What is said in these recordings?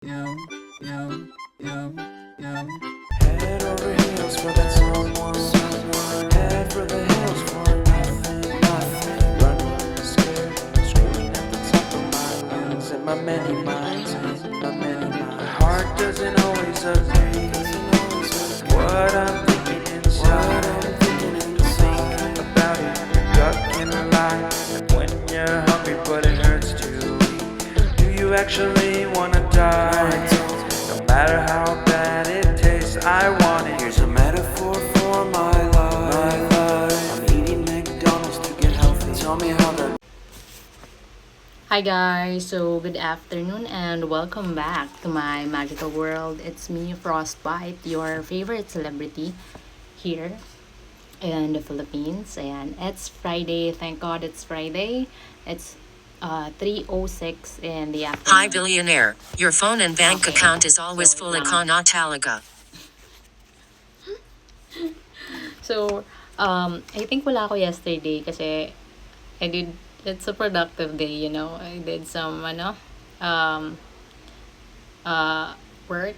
Head over heels for that someone. Head for the hills for nothing. Running scared, screaming at the top of my lungs. In my many minds, my heart doesn't always agree. What I'm thinking inside, think about it. Your gut can lie. And when you're hungry, but it hurts to eat. Do you actually wanna die? No matter how bad it tastes, I want it. Here's a metaphor for my life. I'm eating McDonald's to get healthy. Tell me how that. Hi guys, so good afternoon and welcome back to my magical world. It's me, Frostbite, your favorite celebrity here in the Philippines, and it's Friday. Thank God it's Friday. It's 3:06 in the afternoon. Hi billionaire, your phone and bank Okay. account is always So, full of na talaga. So, I think wala ako yesterday kasi it's a productive day, I did some, um, uh, work.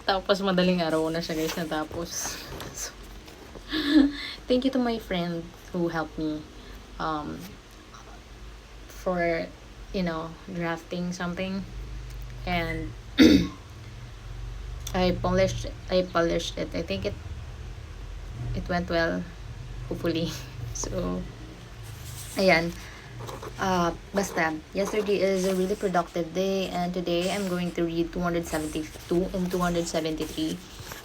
Tapos madaling araw na siya guys natapos. So, thank you to my friend who helped me, for, drafting something. And I polished it. I think it went well, hopefully. So, ayan. Basta, yesterday is a really productive day, and today I'm going to read 272 and 273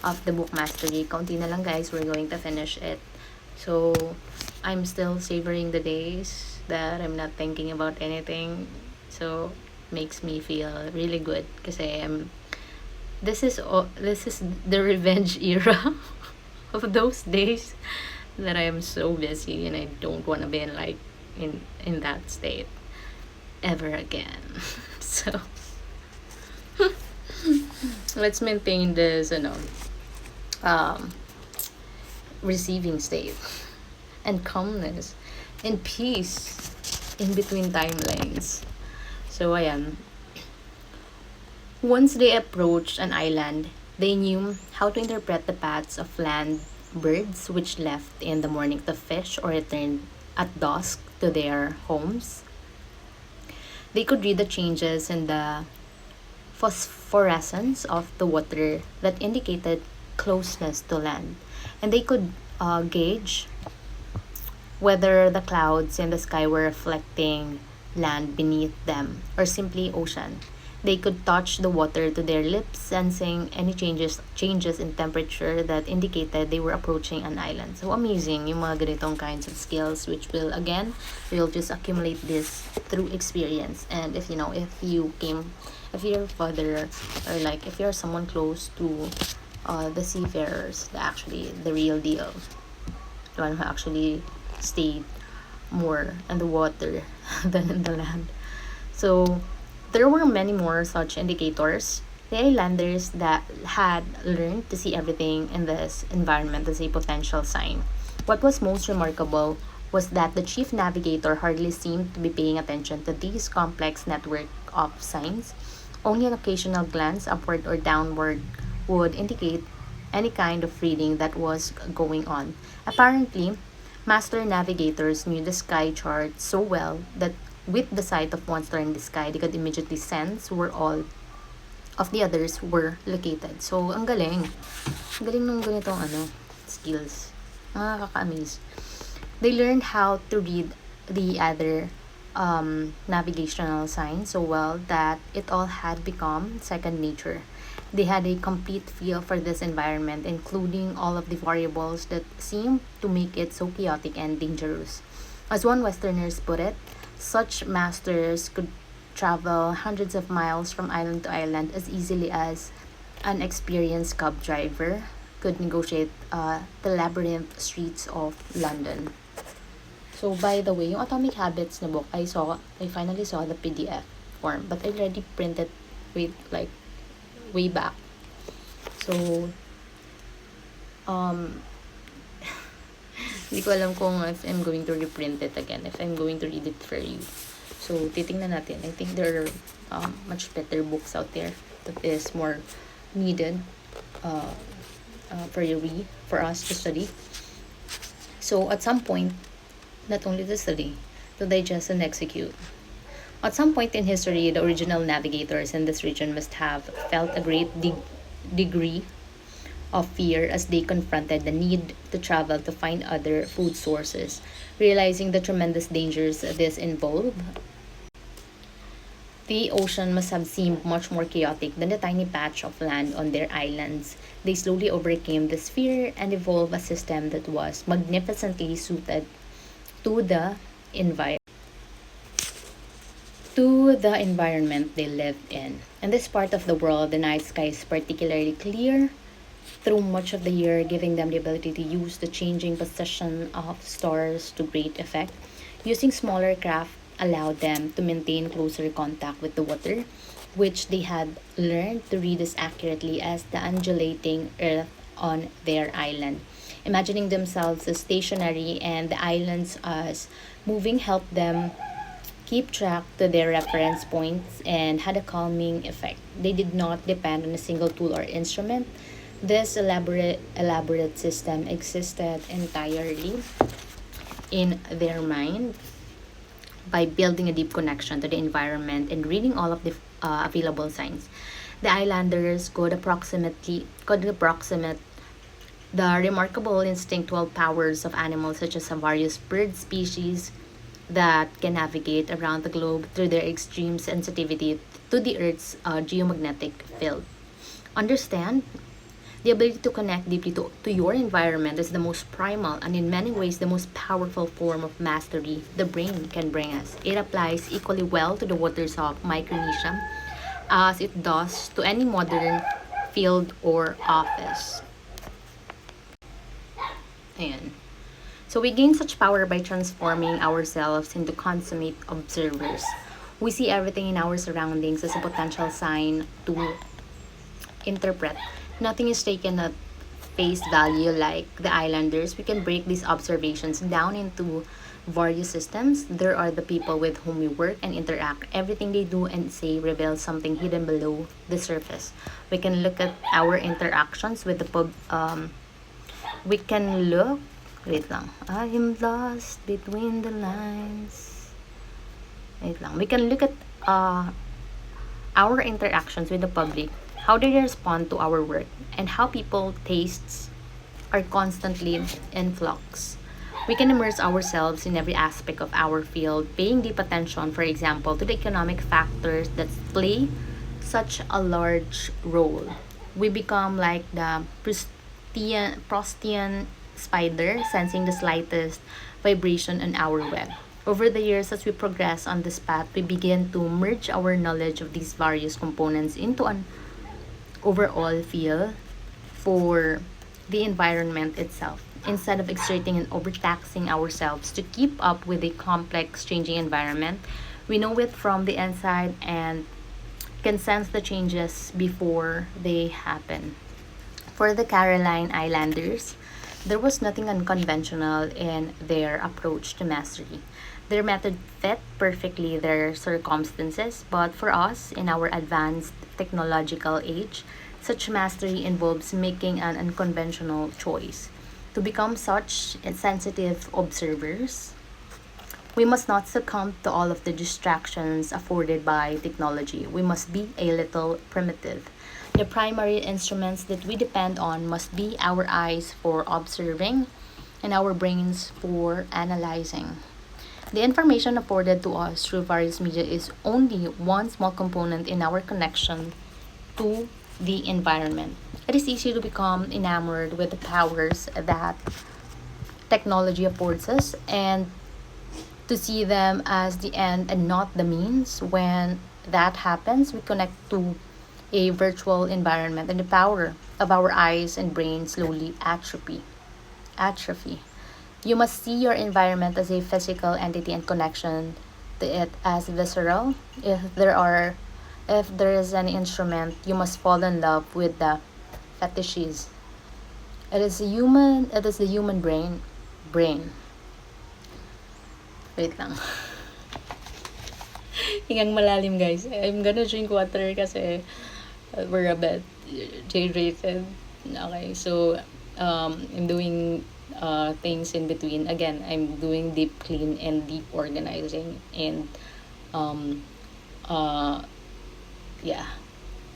of the book Mastery. Kaunti na lang guys, we're going to finish it. So, I'm still savoring the days that I'm not thinking about anything. So, makes me feel really good kasi this is the revenge era of those days that I am so busy and I don't want to be in that state ever again. So let's maintain this, um, receiving state and calmness and peace in between timelines. So ayan. Once they approached an island, they knew how to interpret the paths of land birds which left in the morning to fish or returned at dusk to their homes. They could read the changes in the phosphorescence of the water that indicated closeness to land, and they could gauge whether the clouds in the sky were reflecting land beneath them or simply ocean. They could touch the water to their lips, sensing any changes in temperature that indicated they were approaching an island. So amazing yung mga ganitong kinds of skills, which will again, we'll just accumulate this through experience. And if your father, or like if you're someone close to the seafarers, the real deal, the one who actually stayed more in the water than in the land. So there were many more such indicators. The islanders that had learned to see everything in this environment as a potential sign. What was most remarkable was that the chief navigator hardly seemed to be paying attention to these complex network of signs. Only an occasional glance upward or downward would indicate any kind of reading that was going on. Apparently, master navigators knew the sky chart so well that with the sight of one star in the sky, they could immediately sense where all of the others were located. So, ang galing. Ang galing ng ganitong skills. Nakaka-amaze. They learned how to read the other navigational signs so well that it all had become second nature. They had a complete feel for this environment, including all of the variables that seemed to make it so chaotic and dangerous. As one Westerners put it, such masters could travel hundreds of miles from island to island as easily as an experienced cab driver could negotiate the labyrinth streets of London. So by the way, yung Atomic Habits na book, I finally saw the PDF form, but I already printed way back. So um hindi ko alam kung if I'm going to reprint it again, if I'm going to read it for you. So, titingnan natin. I think there are much better books out there that is more needed uh, for us to study. So, at some point, not only to study, to digest and execute. At some point in history, the original navigators in this region must have felt a great degree of fear as they confronted the need to travel to find other food sources. Realizing the tremendous dangers this involved, the ocean must have seemed much more chaotic than the tiny patch of land on their islands. They slowly overcame this fear and evolved a system that was magnificently suited to the environment they lived in. In this part of the world, the night sky is particularly clear through much of the year, giving them the ability to use the changing position of stars to great effect. Using smaller craft allowed them to maintain closer contact with the water, which they had learned to read as accurately as the undulating earth on their island. Imagining themselves as stationary and the islands as moving helped them keep track to their reference points and had a calming effect. They did not depend on a single tool or instrument. This elaborate system existed entirely in their mind by building a deep connection to the environment and reading all of the available signs. The islanders could approximate the remarkable instinctual powers of animals such as various bird species that can navigate around the globe through their extreme sensitivity to the Earth's geomagnetic field. Understand? The ability to connect deeply to your environment is the most primal and, in many ways, the most powerful form of mastery the brain can bring us. It applies equally well to the waters of Micronesia as it does to any modern field or office. Ayan. So we gain such power by transforming ourselves into consummate observers. We see everything in our surroundings as a potential sign to interpret. Nothing is taken at face value like the islanders. We can break these observations down into various systems. There are the people with whom we work and interact. Everything they do and say reveals something hidden below the surface. We can look at our interactions with the we can look wait lang. I am lost between the lines. Wait lang. We can look at our interactions with the public, how they respond to our work, and how people tastes are constantly in flux. We can immerse ourselves in every aspect of our field, paying deep attention, for example, to the economic factors that play such a large role. We become like the Prostean spider, sensing the slightest vibration on our web. Over the years, as we progress on this path, we begin to merge our knowledge of these various components into an overall feel for the environment itself. Instead of exerting and overtaxing ourselves to keep up with a complex, changing environment, we know it from the inside and can sense the changes before they happen. For the Caroline Islanders, there was nothing unconventional in their approach to mastery. Their method fit perfectly their circumstances, but for us, in our advanced technological age, such mastery involves making an unconventional choice. To become such sensitive observers, we must not succumb to all of the distractions afforded by technology. We must be a little primitive. The primary instruments that we depend on must be our eyes for observing and our brains for analyzing. The information afforded to us through various media is only one small component in our connection to the environment. It is easy to become enamored with the powers that technology affords us and to see them as the end and not the means. When that happens, we connect to a virtual environment and the power of our eyes and brain slowly atrophy. You must see your environment as a physical entity and connection to it as visceral. If there is an instrument, you must fall in love with the fetishes. It is the human brain. Wait lang. Hingang malalim, guys. I'm gonna drink water kasi we're a bit dehydrated. Okay, so I'm doing things in between. Again, I'm doing deep clean and deep organizing and um, uh, yeah,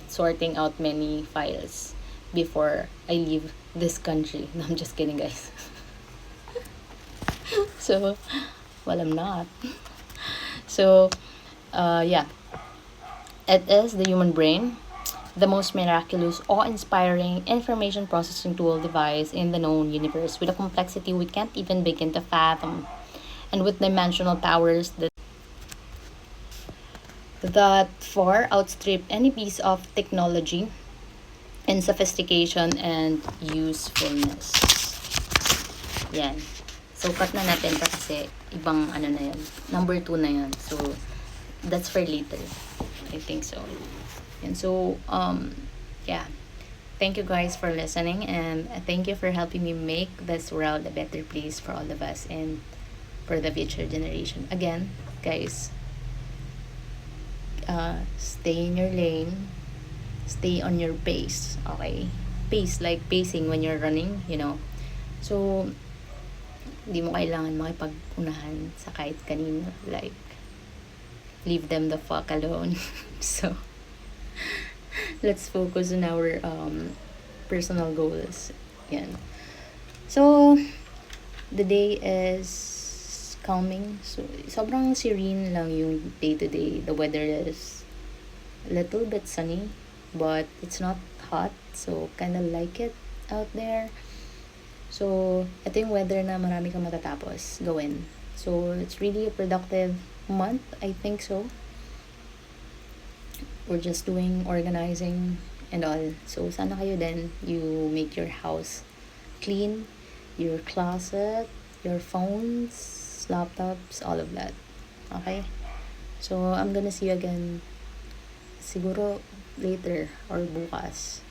sorting out many files before I leave this country. No, I'm just kidding, guys. So, well, I'm not. So, yeah, it is the human brain, the most miraculous, awe-inspiring information processing tool device in the known universe, with a complexity we can't even begin to fathom, and with dimensional powers that far outstrip any piece of technology in sophistication and usefulness. Yan. So, cut na natin pa kasi ibang ano na yan. Number 2 na yan. So, that's for later. I think so. And so, yeah. Thank you guys for listening, and thank you for helping me make this world a better place for all of us and for the future generation. Again, guys, stay in your lane, stay on your pace, okay? Pace, like pacing when you're running, you know. So, hindi mo kailangan makipag-unahan sa kahit kanino. Like, leave them the fuck alone. So, let's focus on our personal goals. Yan. So, the day is calming. So, sobrang serene lang yung day-to-day. The weather is a little bit sunny, but it's not hot. So, kind of like it out there. So, ito yung weather na marami kang matatapos gawin. So, it's really a productive month. I think so. We're just doing organizing and all. So, sana kayo din, you make your house clean, your closet, your phones, laptops, all of that. Okay? So, I'm gonna see you again siguro later or bukas.